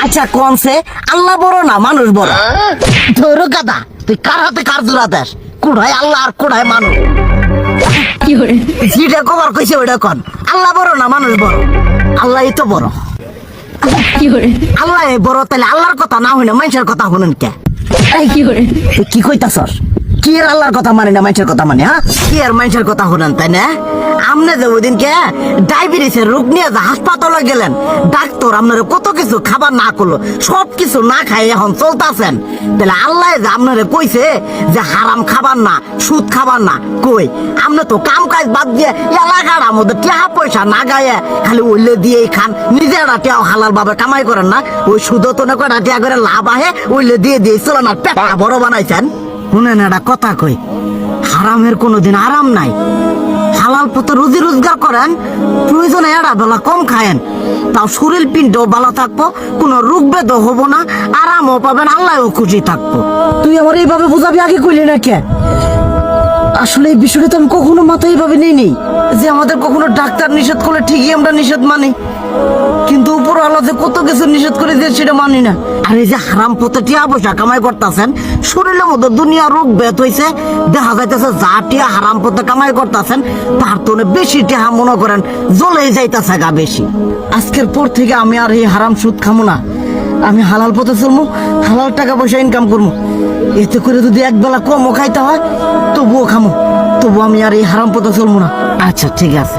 আচ্ছা কনসে আল্লাহ বড় না মানুষ বড়? ধরো গাদা, তুই কার হাতে কার জোড়া দেশ? কুড়ায় আল্লাহ আর কুড়ায় মানুষ। যেটা কবার কইছে ওইটা কন। আল্লাহ বড় না মানুষ বড়? আল্লাহই তো বড়। আল্লাহ বড়, তাহলে আল্লাহর কথা না হইনা মানুষের কথা শুনেন কে? তুই কি কইতাছস? কি এর আল্লাহর কথা মানে না মানুষের কথা মানে? হ্যাঁ, কি আর মানুষের কথা শুনেন তাই না? আমনে যে ওইদিনকে ডায়াবেটিসের রোগ নিয়ে যে হাসপাতালে গেলেন, ডাক্তার আপনার কত কিছু খাবার না করলো, সব কিছু না খাই এখন চলতেছেন। তাহলে আল্লাহ যে আপনারে কইছে যে হারাম খাবার না, সুদ খাবার না, কই আপনি তো কাম কাজ বাদ দিয়ে এলাকার মধ্যে টাকা পয়সা না গায়ে খালি ওইলে দিয়েই খান, নিজেরা টিয়াও হালাল ভাবে কামাই করেন না, ওই সুদ তো না কয়টা টিয়া করে লাভ আহে ওইলে দিয়ে দিয়ে চলেন আর পেট বড় বানাইছেন। শুনেন একটা কথা কই, হারামের কোনোদিন আরাম নাই। হালাল পথে রুজি রোজগার করেন, প্রয়োজনে এড়া বেলা কম খায়েন, তাও শরীর পিণ্ডও ভালো থাকবো, কোনো রোগ বেদও হবো না, আরামও পাবেন, আল্লাহও খুশি থাকবো। তুই আমার এইভাবে বুঝাবি আগে কইলি না কে? আসলে এই বিষয়টা তো আমি কখনো মাথায় এইভাবে নিইনি যে আমাদের কখনো ডাক্তার নিষেধ করলে ঠিকই আমরা নিষেধ মানি, কিন্তু উপর আল্লাহ যে কত কিছু নিষেধ করে দিয়ে সেটা মানি না। আর এই যে হারাম পথে টিয়া পয়সা কামাই করতেছেন, শরীরের মধ্যে দুনিয়া রোগ বেত হয়েছে, দেখা যাইতেছে যা টিয়া হারাম পথে কামাই করতেছেন তার তো বেশি টিয়া মনে করেন জ্বলেই যাইতেছে গা বেশি। আজকের পর থেকে আমি আর এই হারাম সুদ খামো না, আমি হালাল পথে চলবো, হালাল টাকা পয়সা ইনকাম করবো। এতে করে যদি একবেলা কমও খাইতে হয় তবুও খামো, তবু আমি আর এই হারাম পথে চলবো না। আচ্ছা ঠিক আছে।